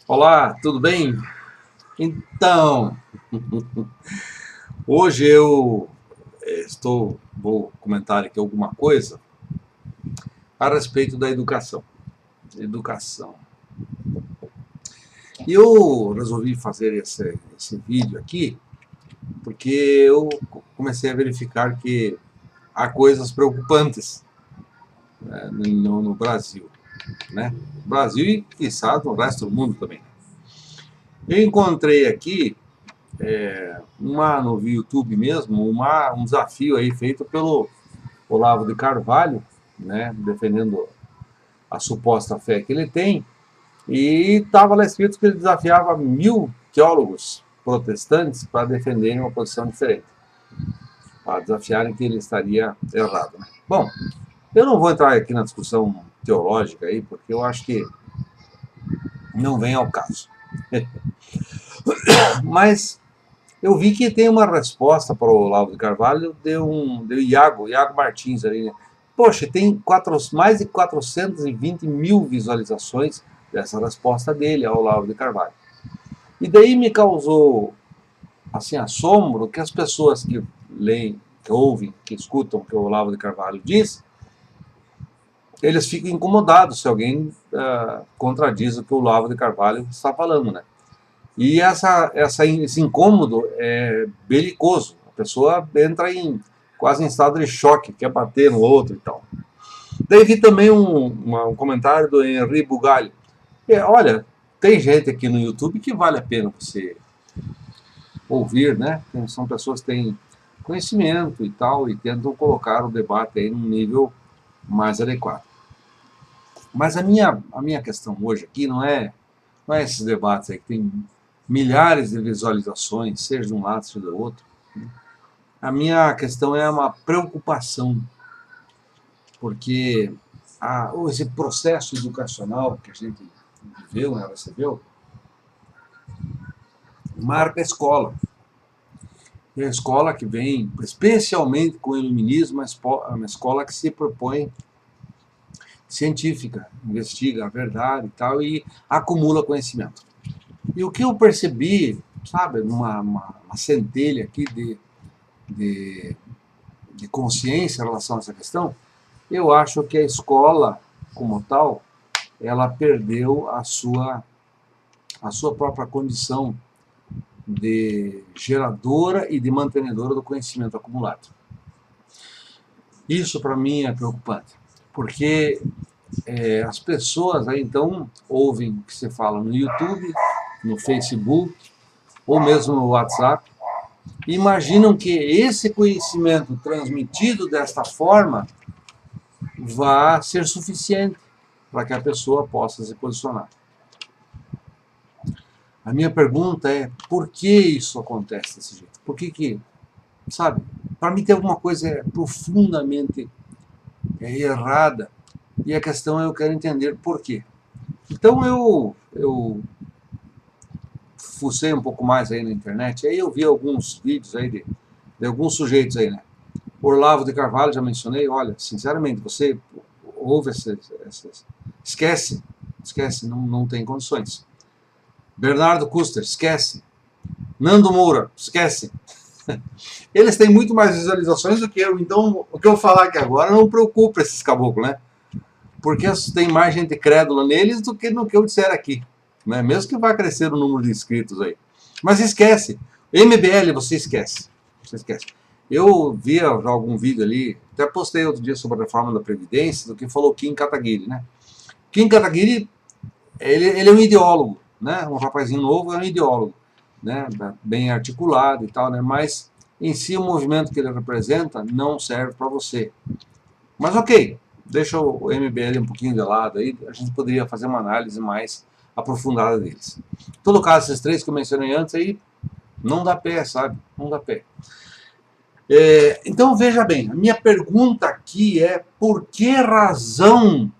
Olá, tudo bem? Então, hoje eu vou comentar aqui alguma coisa a respeito da educação. Educação. E eu resolvi fazer esse vídeo aqui porque eu comecei a verificar que há coisas preocupantes, né, no Brasil, né? Brasil e, quiçá, no resto do mundo também. Eu encontrei aqui no YouTube mesmo, um desafio aí feito pelo Olavo de Carvalho, né, defendendo a suposta fé que ele tem, e estava lá escrito que ele desafiava 1000 teólogos protestantes para defenderem uma posição diferente, para desafiarem que ele estaria errado, né? Bom, eu não vou entrar aqui na discussão teológica aí, porque eu acho que não vem ao caso. Mas eu vi que tem uma resposta para o Olavo de Carvalho, deu Iago Martins ali, né? Poxa, tem mais de 420 mil visualizações dessa resposta dele ao Olavo de Carvalho. E daí me causou assim, assombro que as pessoas que leem, que ouvem, que escutam o que o Olavo de Carvalho diz, eles ficam incomodados se alguém contradiz o que o Olavo de Carvalho está falando, né? E esse incômodo é belicoso. A pessoa entra quase em estado de choque, quer bater no outro e tal. Daí vi também um comentário do Henri Bugalho. Olha, tem gente aqui no YouTube que vale a pena você ouvir, né? São pessoas que têm conhecimento e tal, e tentam colocar o debate aí num nível mais adequado. Mas a minha questão hoje aqui não é esses debates aí que tem milhares de visualizações, seja de um lado, seja do outro. A minha questão é uma preocupação, porque esse processo educacional que a gente viveu, né, recebeu, marca a escola. E a escola que vem, especialmente com o iluminismo, uma escola que se propõe científica, investiga a verdade e tal, e acumula conhecimento. E o que eu percebi, sabe, uma centelha aqui de consciência em relação a essa questão, eu acho que a escola, como tal, ela perdeu a sua própria condição de geradora e de mantenedora do conhecimento acumulado. Isso, para mim, é preocupante, porque as pessoas aí, então, ouvem o que se fala no YouTube, no Facebook, ou mesmo no WhatsApp, e imaginam que esse conhecimento transmitido desta forma vai ser suficiente para que a pessoa possa se posicionar. A minha pergunta é, por que isso acontece desse jeito? Por que sabe, para mim tem alguma coisa profundamente errada, e a questão é, eu quero entender por quê. Então eu fucei um pouco mais aí na internet, aí eu vi alguns vídeos aí de alguns sujeitos aí, né? Olavo de Carvalho, já mencionei, olha, sinceramente, você ouve esquece, não tem condições. Bernardo Custer, esquece. Nando Moura, esquece. Eles têm muito mais visualizações do que eu, então o que eu falar aqui agora não preocupa esses caboclos, né? Porque tem mais gente crédula neles do que no que eu disser aqui, né? Mesmo que vá crescer o número de inscritos aí. Mas esquece. MBL, você esquece. Você esquece. Eu via já algum vídeo ali, até postei outro dia sobre a reforma da Previdência, do que falou Kim Kataguiri, né? Kim Kataguiri, ele é um ideólogo, né? Um rapazinho novo é um ideólogo, né? Bem articulado e tal, né? Mas em si o movimento que ele representa não serve para você. Mas ok, deixa o MBL um pouquinho de lado aí, a gente poderia fazer uma análise mais aprofundada deles. Em todo caso, esses três que eu mencionei antes aí, não dá pé, sabe? Não dá pé. Então, veja bem, a minha pergunta aqui é por que razão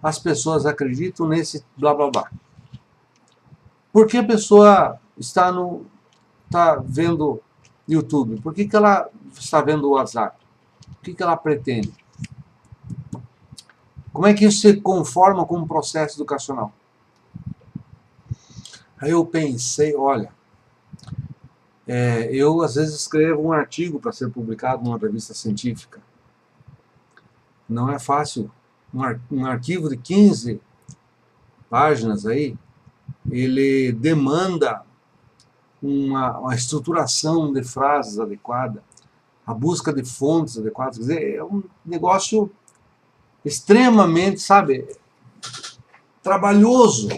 as pessoas acreditam nesse blá blá blá? Por que a pessoa está vendo YouTube? Por que ela está vendo o WhatsApp? O que ela pretende? Como é que isso se conforma com um processo educacional? Aí eu pensei, olha, eu às vezes escrevo um artigo para ser publicado numa revista científica. Não é fácil. Um arquivo de 15 páginas aí, ele demanda uma estruturação de frases adequada, a busca de fontes adequadas. Quer dizer, é um negócio extremamente, sabe, trabalhoso,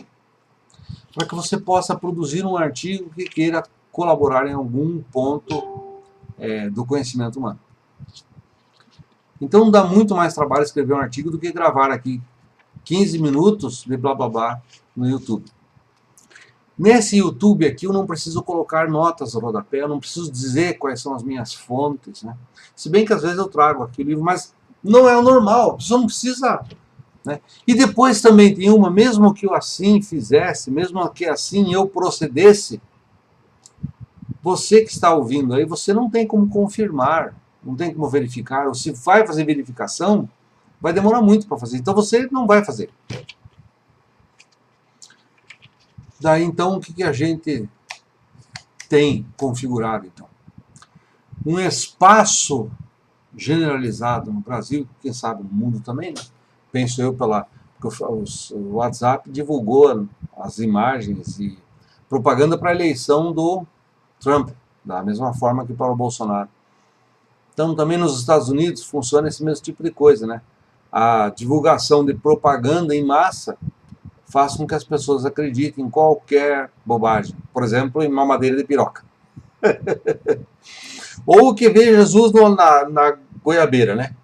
para que você possa produzir um artigo que queira colaborar em algum ponto do conhecimento humano. Então dá muito mais trabalho escrever um artigo do que gravar aqui 15 minutos de blá blá blá no YouTube. Nesse YouTube aqui eu não preciso colocar notas no rodapé, eu não preciso dizer quais são as minhas fontes, né? Se bem que às vezes eu trago aqui o livro, mas não é o normal, a pessoa não precisa, né? E depois também tem uma, mesmo que eu assim fizesse, mesmo que assim eu procedesse, você que está ouvindo aí, você não tem como confirmar, não tem como verificar, ou se vai fazer verificação, vai demorar muito para fazer, então você não vai fazer. Daí então o que a gente tem configurado então? Um espaço generalizado no Brasil, quem sabe no mundo também, né? Penso eu porque o WhatsApp divulgou as imagens e propaganda para a eleição do Trump, da mesma forma que para o Bolsonaro. Então também nos Estados Unidos funciona esse mesmo tipo de coisa, né? A divulgação de propaganda em massa faz com que as pessoas acreditem em qualquer bobagem. Por exemplo, em mamadeira de piroca. Ou que vê Jesus na goiabeira, né?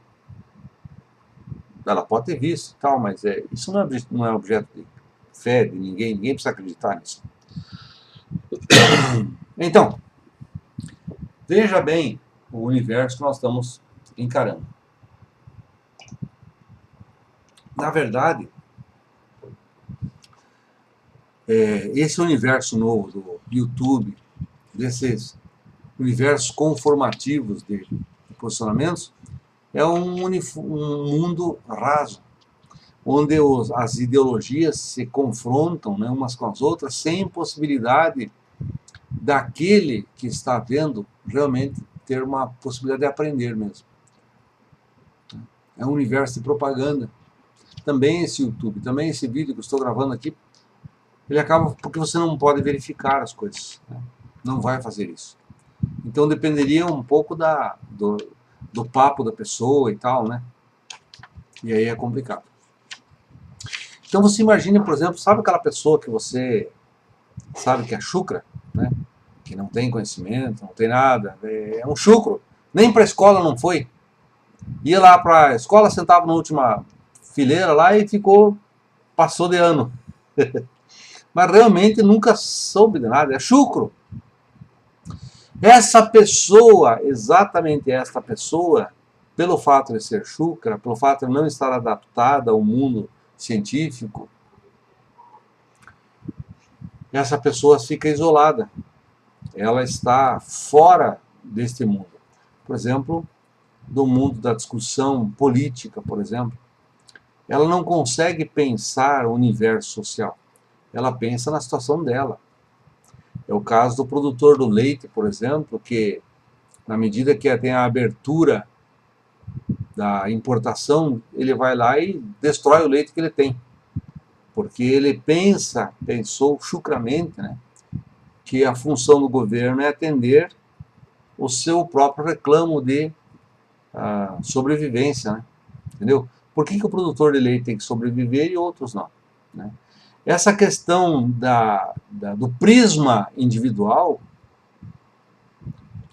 Ela pode ter visto e tal, mas isso não é objeto de fé de ninguém precisa acreditar nisso. Então, veja bem o universo que nós estamos encarando. Na verdade, esse universo novo do YouTube, desses universos conformativos de posicionamentos, é um mundo raso, onde as ideologias se confrontam, né, umas com as outras, sem possibilidade daquele que está vendo realmente ter uma possibilidade de aprender mesmo. É um universo de propaganda. Também esse YouTube, também esse vídeo que eu estou gravando aqui, ele acaba porque você não pode verificar as coisas, né? Não vai fazer isso. Então dependeria um pouco do papo da pessoa e tal, né? E aí é complicado. Então você imagina, por exemplo, sabe aquela pessoa que você sabe que é chucra, né? Que não tem conhecimento, não tem nada, é um chucro, nem para a escola não foi. Ia lá para a escola, sentava na última fileira lá e passou de ano. Mas realmente nunca soube de nada, é chucro. Essa pessoa, exatamente esta pessoa, pelo fato de ser chucra, pelo fato de não estar adaptada ao mundo científico, essa pessoa fica isolada. Ela está fora deste mundo. Por exemplo, do mundo da discussão política, por exemplo. Ela não consegue pensar o universo social. Ela pensa na situação dela. É o caso do produtor do leite, por exemplo, que na medida que tem a abertura da importação, ele vai lá e destrói o leite que ele tem. Porque ele pensou chucramente, né, que a função do governo é atender o seu próprio reclamo de sobrevivência, né? Entendeu? Por que o produtor de leite tem que sobreviver e outros não, né? Essa questão do prisma individual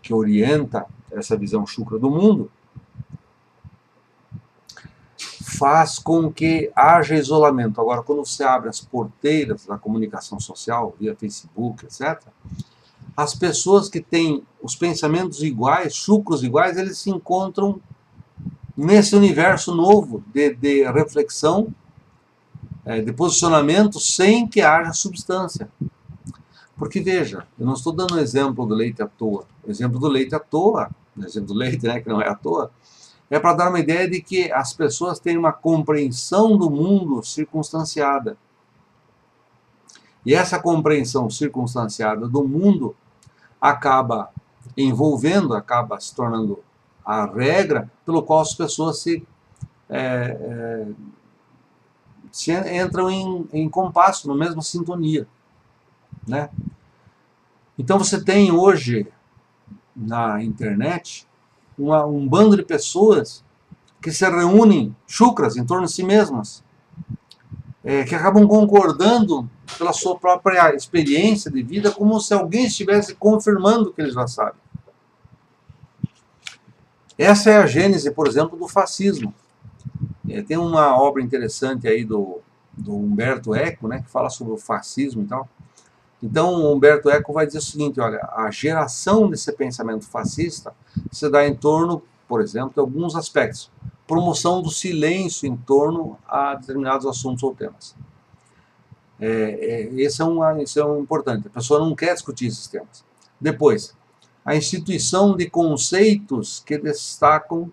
que orienta essa visão chucra do mundo faz com que haja isolamento. Agora, quando você abre as porteiras da comunicação social, via Facebook, etc., as pessoas que têm os pensamentos iguais, chucros iguais, eles se encontram nesse universo novo de reflexão, de posicionamento, sem que haja substância. Porque, veja, eu não estou dando o exemplo do leite à toa. O exemplo do leite à toa, o exemplo do leite, né, que não é à toa, é para dar uma ideia de que as pessoas têm uma compreensão do mundo circunstanciada. E essa compreensão circunstanciada do mundo acaba envolvendo, acaba se tornando a regra pelo qual as pessoas se entram em compasso, na mesma sintonia, né? Então você tem hoje na internet um bando de pessoas que se reúnem chucras em torno de si mesmas, que acabam concordando pela sua própria experiência de vida, como se alguém estivesse confirmando o que eles já sabem. Essa é a gênese, por exemplo, do fascismo. Tem uma obra interessante aí do Umberto Eco, né, que fala sobre o fascismo e tal. Então, o Umberto Eco vai dizer o seguinte, olha, a geração desse pensamento fascista se dá em torno, por exemplo, de alguns aspectos. Promoção do silêncio em torno a determinados assuntos ou temas. Esse é um importante. A pessoa não quer discutir esses temas. Depois, a instituição de conceitos que destacam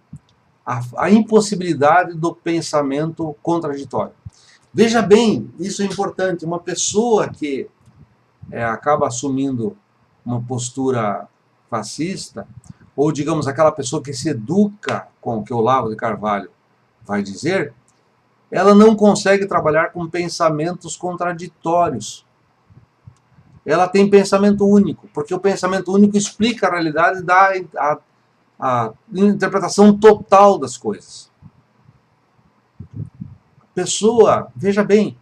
a impossibilidade do pensamento contraditório. Veja bem, isso é importante. Uma pessoa que acaba assumindo uma postura fascista, ou digamos aquela pessoa que se educa com o que o Olavo de Carvalho vai dizer, ela não consegue trabalhar com pensamentos contraditórios. Ela tem pensamento único, porque o pensamento único explica a realidade e dá a interpretação total das coisas. Pessoa, veja bem,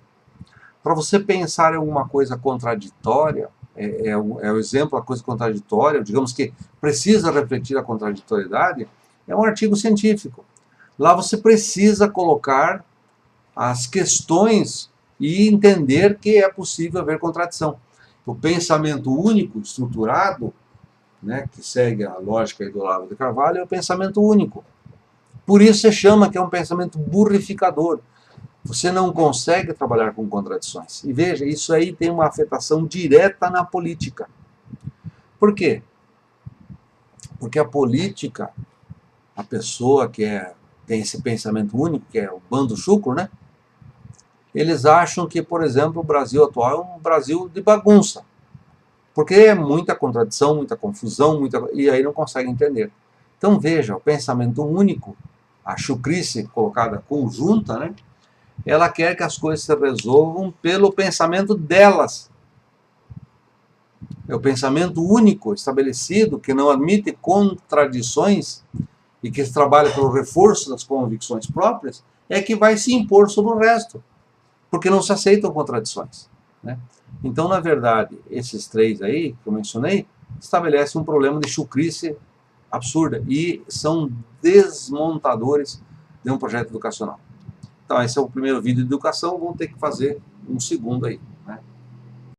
para você pensar em alguma coisa contraditória, o exemplo da coisa contraditória, digamos que precisa refletir a contraditoriedade, é um artigo científico. Lá você precisa colocar as questões e entender que é possível haver contradição. O pensamento único, estruturado, né, que segue a lógica do Olavo de Carvalho, é o pensamento único. Por isso se chama que é um pensamento burrificador. Você não consegue trabalhar com contradições. E veja, isso aí tem uma afetação direta na política. Por quê? Porque a política, a pessoa que tem esse pensamento único, que é o bando chucro, né? Eles acham que, por exemplo, o Brasil atual é um Brasil de bagunça. Porque é muita contradição, muita confusão, e aí não conseguem entender. Então veja, o pensamento único, a chucrice colocada conjunta, né? Ela quer que as coisas se resolvam pelo pensamento delas. É o pensamento único, estabelecido, que não admite contradições e que trabalha pelo reforço das convicções próprias, é que vai se impor sobre o resto, porque não se aceitam contradições, né? Então, na verdade, esses três aí, que eu mencionei, estabelecem um problema de chucrice absurda e são desmontadores de um projeto educacional. Então, esse é o primeiro vídeo de educação, vamos ter que fazer um segundo aí.